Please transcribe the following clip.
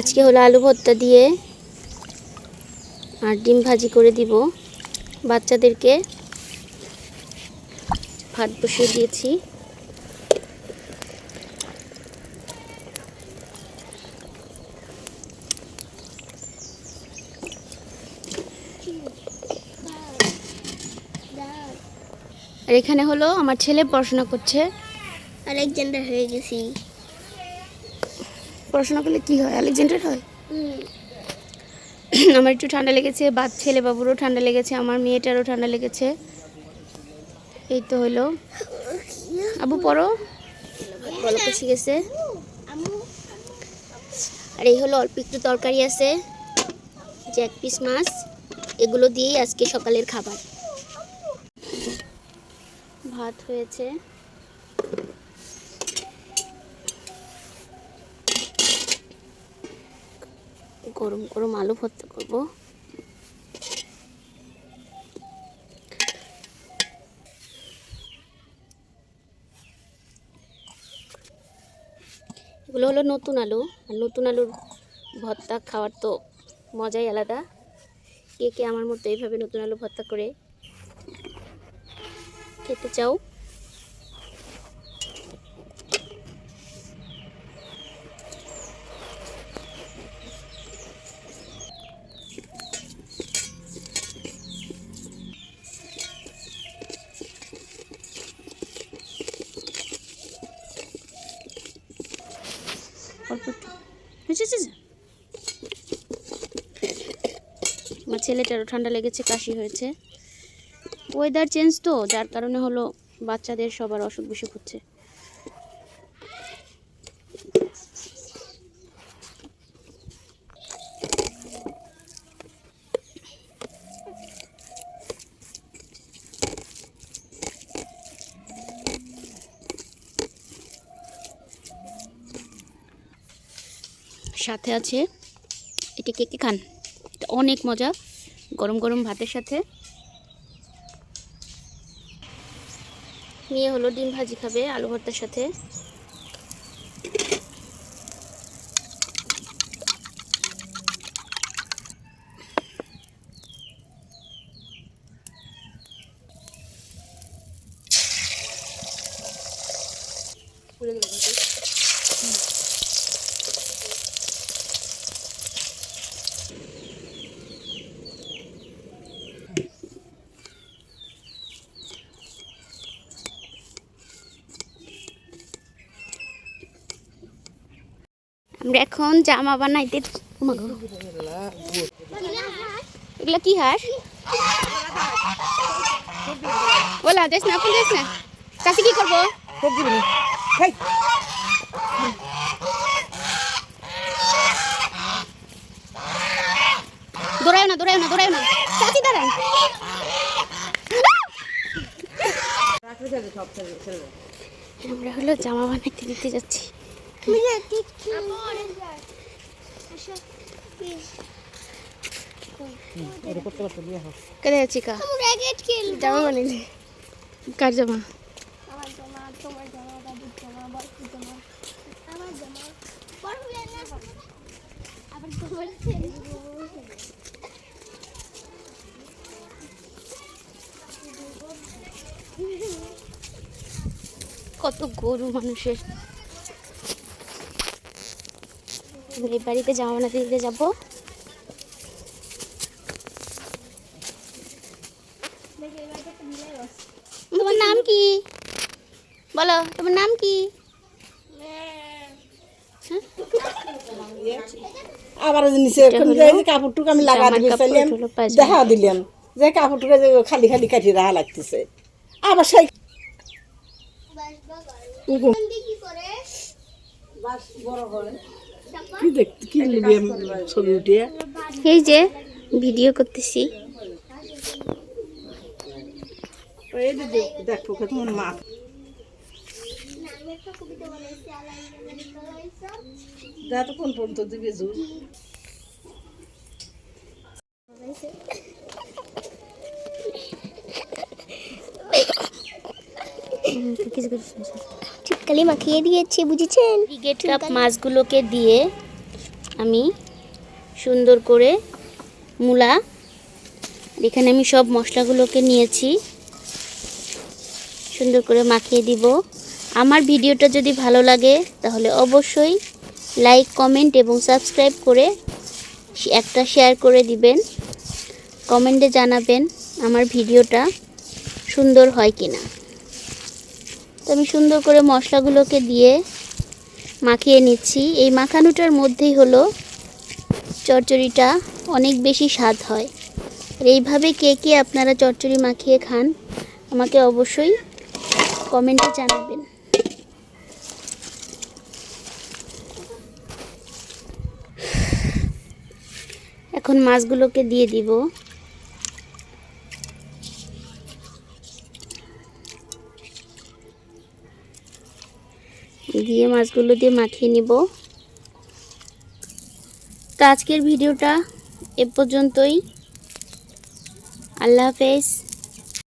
আজকে হলো আলু ভর্তা দিয়ে আর ডিম ভাজি করে দিব বাচ্চাদেরকে। ভাত বসিয়ে দিয়েছি। আর এখানে হলো আমার ছেলে পড়াশোনা করছে। আলেকজান্ডার হয়ে গেছি। পড়াশোনা করলে কি হয়? আলেকজান্ডার হয়। আমার একটু ঠান্ডা লেগেছে, ছেলে বাবুরও ঠান্ডা লেগেছে, আমার মেয়েটারও ঠান্ডা লেগেছে। এই তো হলো। আবু পড়ো, বলো কষে গেছে। আর এই হলো অল্প একটু তরকারি আছে, যে 1 পিস মাছ, এগুলো দিয়েই আজকে সকালের খাবার। ভাত হয়েছে, গরম গরম আলু ভর্তা করব। এগুলো হলো নতুন আলু, আর নতুন আলুর ভর্তা খাওয়ার তো মজাই আলাদা। কে কে আমার মতো এইভাবে নতুন আলু ভর্তা করে খেতে চাও? আমার ছেলেটারও ঠান্ডা লেগেছে, কাশি হয়েছে। ওয়েদার চেঞ্জ তো, যার কারণে হলো বাচ্চাদের সবার অসুখ বিসুখ হচ্ছে। সাথে আছে এটা, কে কে খান? এটা অনেক মজা, গরম গরম ভাতের সাথে। মেয়ে হলো ডিম ভাজি খাবে আলু ভর্তার সাথে। আমরা এখন জামা বানাইতে। এগুলো কি হাঁস? বলা যাস না, আপনি যাস না। চাষি কি করবো? দৌড়ায় না, দৌড়ায় না, দৌড়ায় না, চাষি দাঁড়ান। আমরা হলো জামা বানাইতে দিতে যাচ্ছি। কেটে যাচ্ছি কা জামা বানাইলে। কার জামা? কত গরু মানুষের। এই বাড়িতে জামা বানাতে দিতে যাবো। তোমার নাম কি বলো? তোমার নাম কি? আবার নিচে কাপড়টুকু আমি লাগা দিলাম, দেখা দিলাম যে কাপড়টুকু খালি খালি কাটিয়ে রাখা লাগতেছে। আবার সেই কি নিবি ছবি উঠিয়ে? এই যে ভিডিও করতেছি। দেখো তোমার মা কোন পর্যন্ত দিবে জোর। টিপকালি মাখিয়ে দিয়েছে, বুঝেছেন? ব্রিগেড কাপ মাছগুলোকে দিয়ে আমি সুন্দর করে মূলা, এখানে আমি সব মশলাগুলোকে নিয়েছি, সুন্দর করে মাখিয়ে দিব। আমার ভিডিওটা যদি ভালো লাগে তাহলে অবশ্যই লাইক, কমেন্ট এবং সাবস্ক্রাইব করে একটা শেয়ার করে দিবেন। কমেন্টে জানাবেন আমার ভিডিওটা সুন্দর হয় কিনা। তো আমি সুন্দর করে মশলাগুলোকে দিয়ে মাখিয়ে নিচ্ছি। এই মাখানোটার মধ্যেই হলো চচ্চড়িটা অনেক বেশি স্বাদ হয়। আর এইভাবে কে কে আপনারা চচ্চড়ি মাখিয়ে খান আমাকে অবশ্যই কমেন্টে জানাবেন। এখন মাছগুলোকে দিয়ে দিব। দিয়ে মাছগুলো দিয়ে মাখিয়ে নিব। তো আজকের ভিডিওটা এ পর্যন্তই। আল্লাহ হাফেজ।